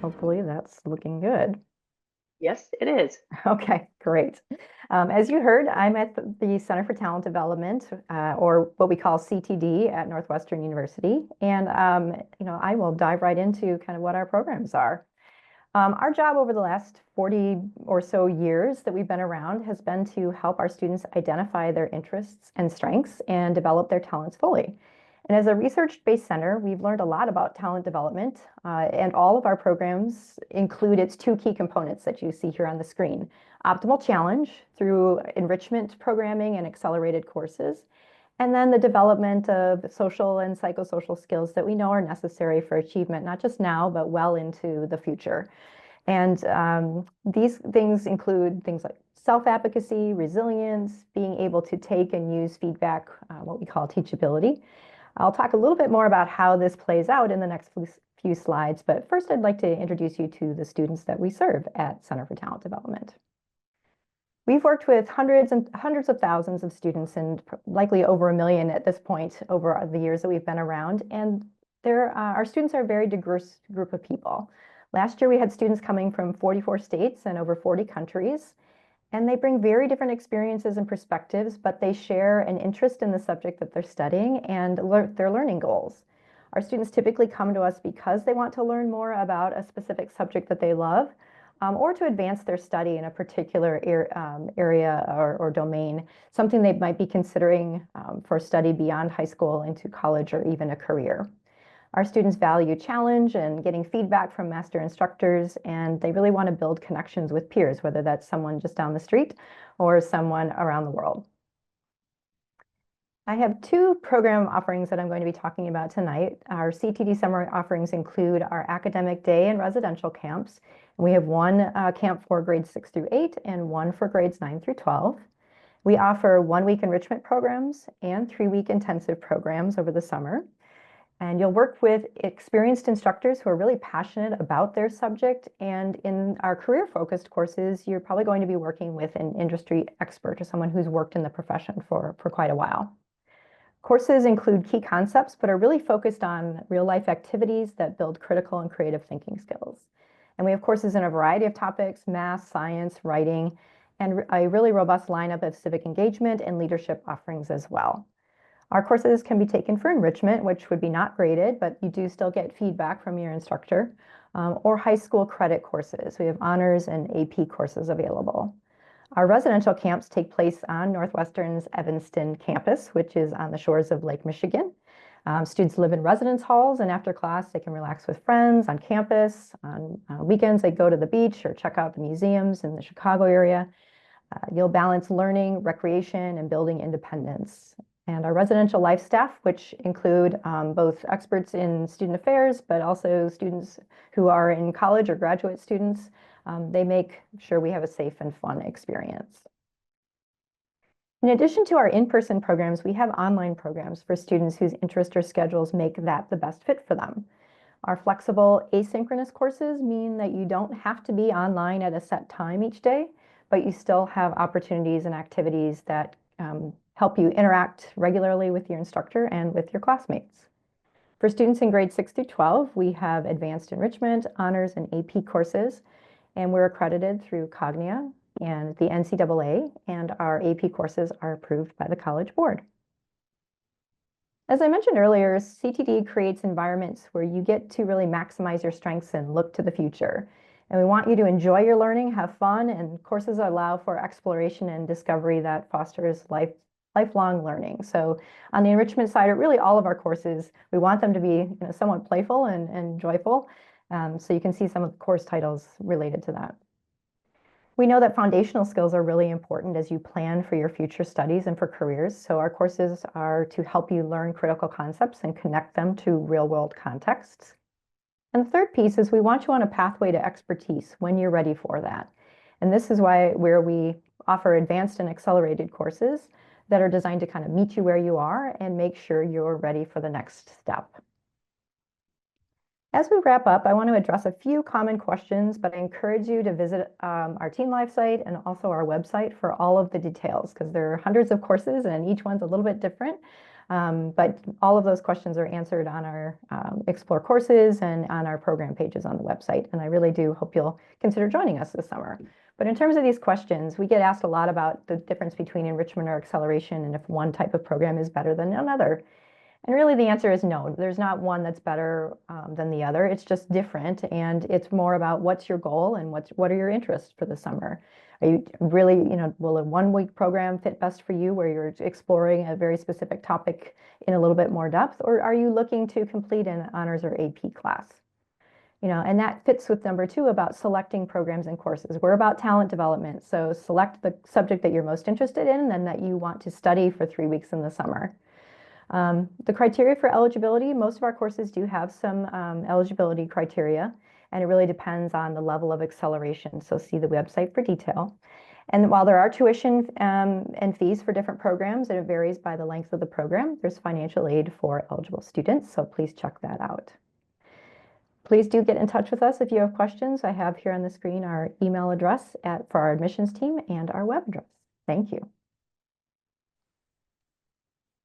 Hopefully that's looking good. Yes, it is. Okay, great. As you heard, I'm at the Center for Talent Development, or what we call CTD at Northwestern University. And, I will dive right into kind of what our programs are. Our job over the last 40 or so years that we've been around has been to help our students identify their interests and strengths and develop their talents fully. And as a research-based center, we've learned a lot about talent development, and all of our programs include its two key components that you see here on the screen: optimal challenge through enrichment programming and accelerated courses, and then the development of social and psychosocial skills that we know are necessary for achievement, not just now, but well into the future. And these things include things like self-advocacy, resilience, being able to take and use feedback, what we call teachability. I'll talk a little bit more about how this plays out in the next few slides, but first I'd like to introduce you to the students that we serve at Center for Talent Development. We've worked with hundreds and hundreds of thousands of students, and likely over 1 million at this point over the years that we've been around. And our students are a very diverse group of people. Last year, we had students coming from 44 states and over 40 countries, and they bring very different experiences and perspectives, but they share an interest in the subject that they're studying and their learning goals. Our students typically come to us because they want to learn more about a specific subject that they love, or to advance their study in a particular area or domain, something they might be considering for study beyond high school into college or even a career. Our students value challenge and getting feedback from master instructors, and they really want to build connections with peers, whether that's someone just down the street or someone around the world. I have two program offerings that I'm going to be talking about tonight. Our CTD summer offerings include our academic day and residential camps. We have one camp for grades 6 through 8 and one for grades 9 through 12. We offer 1-week enrichment programs and 3-week intensive programs over the summer. And you'll work with experienced instructors who are really passionate about their subject. And in our career-focused courses, you're probably going to be working with an industry expert or someone who's worked in the profession for quite a while. Courses include key concepts, but are really focused on real-life activities that build critical and creative thinking skills. And we have courses in a variety of topics: math, science, writing, and a really robust lineup of civic engagement and leadership offerings as well. Our courses can be taken for enrichment, which would be not graded, but you do still get feedback from your instructor, or high school credit courses. We have honors and AP courses available. Our residential camps take place on Northwestern's Evanston campus, which is on the shores of Lake Michigan. Students live in residence halls, and after class, they can relax with friends on campus. On weekends, they go to the beach or check out the museums in the Chicago area. You'll balance learning, recreation, and building independence. And our residential life staff, which include both experts in student affairs, but also students who are in college or graduate students, they make sure we have a safe and fun experience. In addition to our in-person programs, we have online programs for students whose interest or schedules make that the best fit for them. Our flexible asynchronous courses mean that you don't have to be online at a set time each day, but you still have opportunities and activities that help you interact regularly with your instructor and with your classmates. For students in grades 6 through 12, we have advanced enrichment, honors, and AP courses, and we're accredited through Cognia and the NCAA, and our AP courses are approved by the College Board. As I mentioned earlier, CTD creates environments where you get to really maximize your strengths and look to the future. And we want you to enjoy your learning, have fun, and courses allow for exploration and discovery that fosters lifelong learning. So on the enrichment side, really all of our courses, we want them to be somewhat playful and joyful. So you can see some of the course titles related to that. We know that foundational skills are really important as you plan for your future studies and for careers. So our courses are to help you learn critical concepts and connect them to real-world contexts. And the third piece is we want you on a pathway to expertise when you're ready for that. And this is where we offer advanced and accelerated courses that are designed to kind of meet you where you are and make sure you're ready for the next step. As we wrap up, I want to address a few common questions, but I encourage you to visit our TeenLife site and also our website for all of the details, because there are hundreds of courses and each one's a little bit different. But all of those questions are answered on our Explore courses and on our program pages on the website. And I really do hope you'll consider joining us this summer. But in terms of these questions, we get asked a lot about the difference between enrichment or acceleration and if one type of program is better than another. And really the answer is no, there's not one that's better than the other. It's just different. And it's more about what's your goal and what are your interests for the summer. Are you really, will a 1 week program fit best for you where you're exploring a very specific topic in a little bit more depth? Or are you looking to complete an honors or AP class? And that fits with number 2 about selecting programs and courses. We're about talent development. So select the subject that you're most interested in and that you want to study for 3 weeks in the summer. The criteria for eligibility, most of our courses do have some eligibility criteria, and it really depends on the level of acceleration. So see the website for detail. And while there are tuition and fees for different programs, and it varies by the length of the program, there's financial aid for eligible students. So please check that out. Please do get in touch with us if you have questions. I have here on the screen our email address for our admissions team and our web address. Thank you.